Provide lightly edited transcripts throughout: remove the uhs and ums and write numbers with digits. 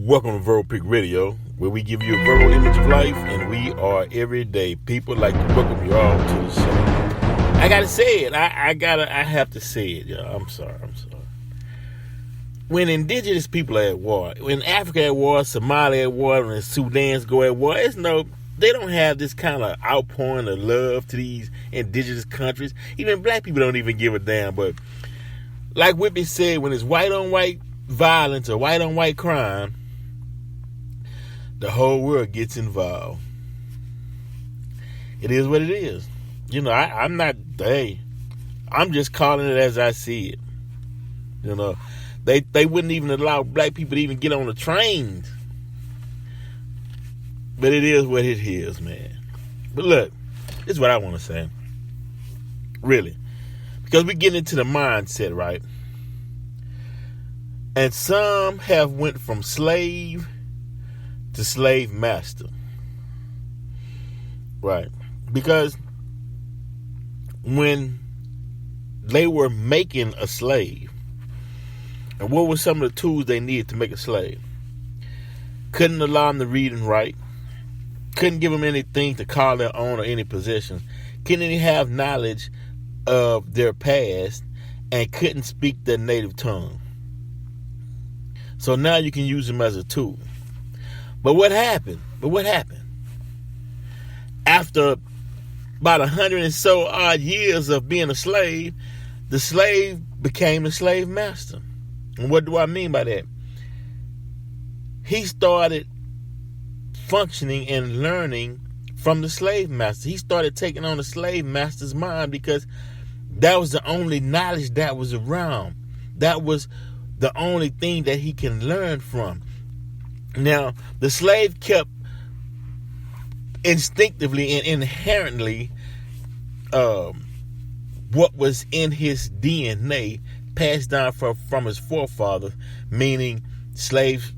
Welcome to Verbal Pick Radio, where we give you a verbal image of life, and we are everyday people. Like to welcome you all to the show. I gotta say it. I have to say it, y'all. I'm sorry. When indigenous people are at war, when Africa at war, Somalia at war, when the Sudans go at war, they don't have this kind of outpouring of love to these indigenous countries. Even black people don't even give a damn. But like Whitney said, when it's white on white violence or white on white crime, the whole world gets involved. It is what it is. You know, I'm just calling it as I see it. You know, they wouldn't even allow black people to even get on the trains. But it is what it is, man. But look, this is what I want to say. Really. Because we get into the mindset, right? And some have went from slave to slave master. Right. Because when they were making a slave, and what were some of the tools they needed to make a slave? Couldn't allow them to read and write. Couldn't give them anything to call their own or any possessions. Couldn't even have knowledge of their past, and couldn't speak their native tongue. So now you can use them as a tool. But what happened? After about 100 and so odd years of being a slave, the slave became the slave master. And what do I mean by that? He started functioning and learning from the slave master. He started taking on the slave master's mind because that was the only knowledge that was around. That was the only thing that he can learn from. Now, the slave kept instinctively and inherently what was in his DNA passed down from his forefathers, meaning slaves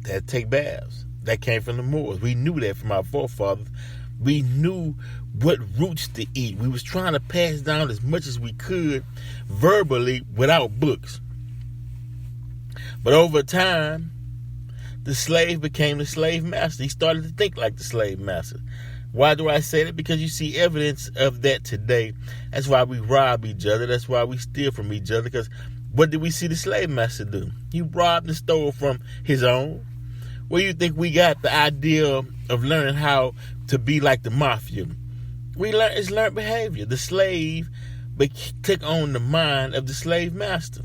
that take baths. That came from the Moors. We knew that from our forefathers. We knew what roots to eat. We was trying to pass down as much as we could verbally without books. But over time, the slave became the slave master. He started to think like the slave master. Why do I say that? Because you see evidence of that today. That's why we rob each other. That's why we steal from each other. Because what did we see the slave master do? He robbed and stole from his own. Where you think we got the idea of learning how to be like the mafia? It's learned behavior. The slave took on the mind of the slave master.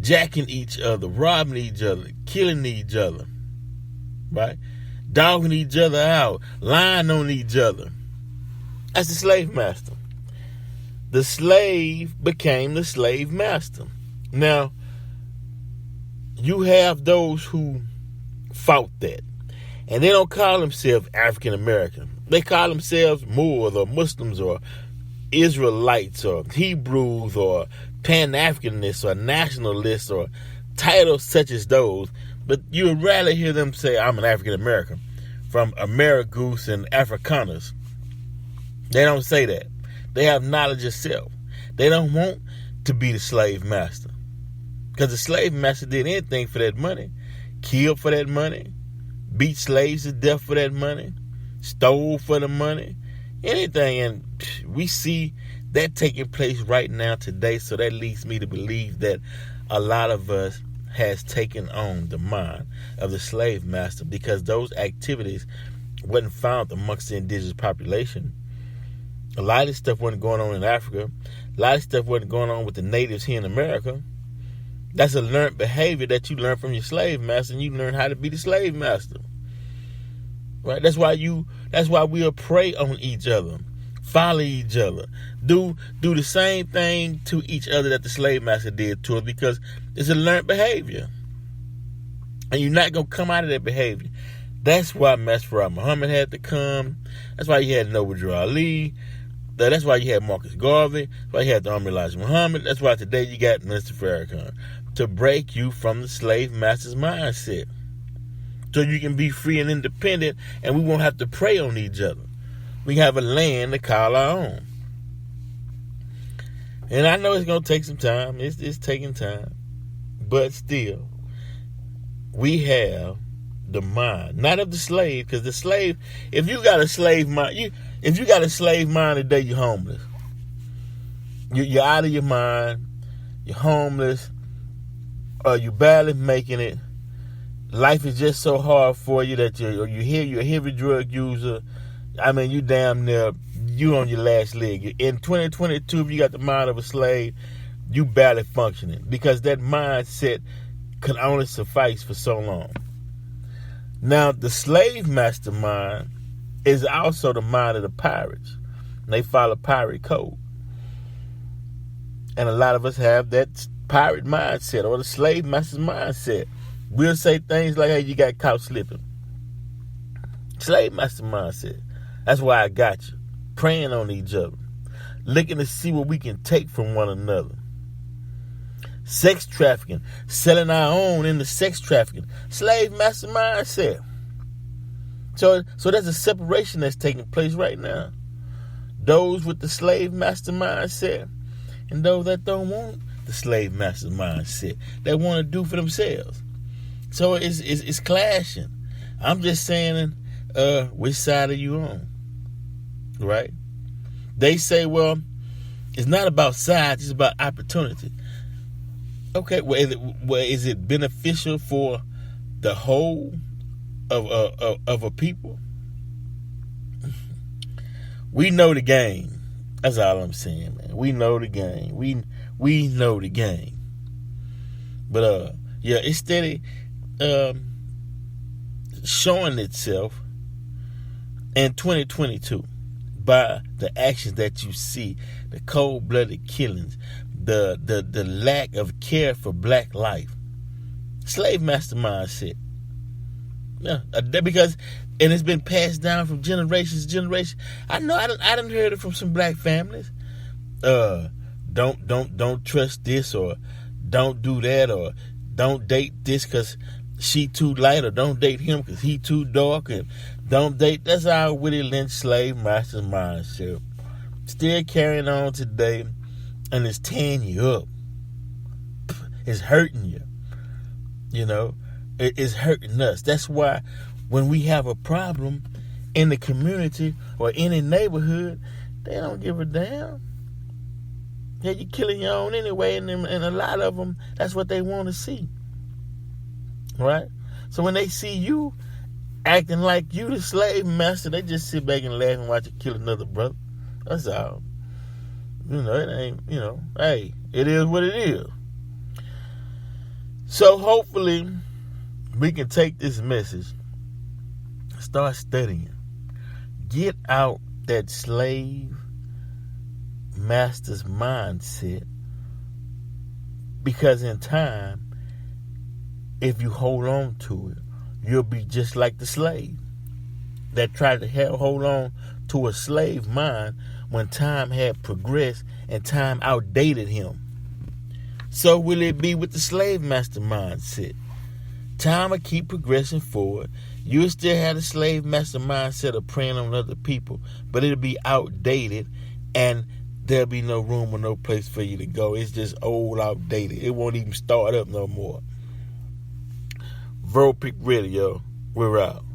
Jacking each other, robbing each other, killing each other, right? Dogging each other out, lying on each other. That's the slave master. The slave became the slave master. Now, you have those who fought that. And they don't call themselves African American. They call themselves Moors or Muslims or Israelites or Hebrews or Pan-Africanists or nationalists or titles such as those. But you would rather hear them say, I'm an African American, from Americus and Afrikaners. They don't say that. They have knowledge of self. They don't want to be the slave master. Because the slave master did anything for that money. Killed for that money. Beat slaves to death for that money. Stole for the money. Anything. And we see that taking place right now today. So that leads me to believe that a lot of us has taken on the mind of the slave master, because those activities wasn't found amongst the indigenous population. A lot of this stuff wasn't going on in Africa. A lot of stuff wasn't going on with the natives here in America. That's a learned behavior that you learn from your slave master, and you learn how to be the slave master. Right? That's why we'll prey on each other, follow each other, do the same thing to each other that the slave master did to us, because it's a learned behavior. And you're not going to come out of that behavior. That's why Masfara Muhammad had to come. That's why you had Noble Drew Ali. That's why you had Marcus Garvey. That's why you had the Honorable Elijah Muhammad. That's why today you got Minister Farrakhan, to break you from the slave master's mindset, so you can be free and independent, and we won't have to prey on each other. We have a land to call our own. And I know it's going to take some time. It's taking time. But still, we have the mind, not of the slave, because the slave, if you got a slave mind, if you got a slave mind today, you're homeless. You're out of your mind. You're homeless. You're barely making it. Life is just so hard for you that you're a heavy drug user. I mean, you damn near, you on your last leg. In 2022, if you got the mind of a slave, you barely functioning, because that mindset can only suffice for so long. Now, the slave master mind is also the mind of the pirates. They follow pirate code. And a lot of us have that pirate mindset, or the slave master's mindset. We'll say things like, hey, you got caught slipping. Slave master mindset. That's why I got you. Praying on each other. Looking to see what we can take from one another. Sex trafficking. Selling our own into sex trafficking. Slave master mindset. So there's a separation that's taking place right now. Those with the slave master mindset and those that don't want the slave master mindset. They want to do for themselves. So it's clashing. I'm just saying, which side are you on? Right? They say, well, it's not about sides, it's about opportunity. Okay, well, is it beneficial for the whole of a people? We know the game. That's all I'm saying, man. We know the game. We know the game. But yeah, it's steady showing itself in 2022 by the actions that you see, the cold-blooded killings, the lack of care for black life. Slave master mindset. Yeah, because, and it's been passed down from generations to generation. I know I done heard it from some black families. Don't trust this, or don't do that, or don't date this because she too light, or don't date him because he too dark, and don't date. That's our Willie Lynch slave master's mindset. Still carrying on today, and it's tearing you up. It's hurting you. You know, it's hurting us. That's why when we have a problem in the community or any neighborhood, they don't give a damn. Yeah, you're killing your own anyway, and a lot of them, that's what they want to see. Right? So when they see you acting like you the slave master, they just sit back and laugh and watch you kill another brother. That's all. You know, it ain't, you know, hey, it is what it is. So hopefully we can take this message, start studying, get out that slave master's mindset, because in time, if you hold on to it, you'll be just like the slave that tried to hold on to a slave mind when time had progressed and time outdated him. So will it be with the slave master mindset? Time will keep progressing forward. You'll still have the slave master mindset of preying on other people, but it'll be outdated, and there'll be no room or no place for you to go. It's just old, outdated. It won't even start up no more. Verbal Peak Radio, we're out.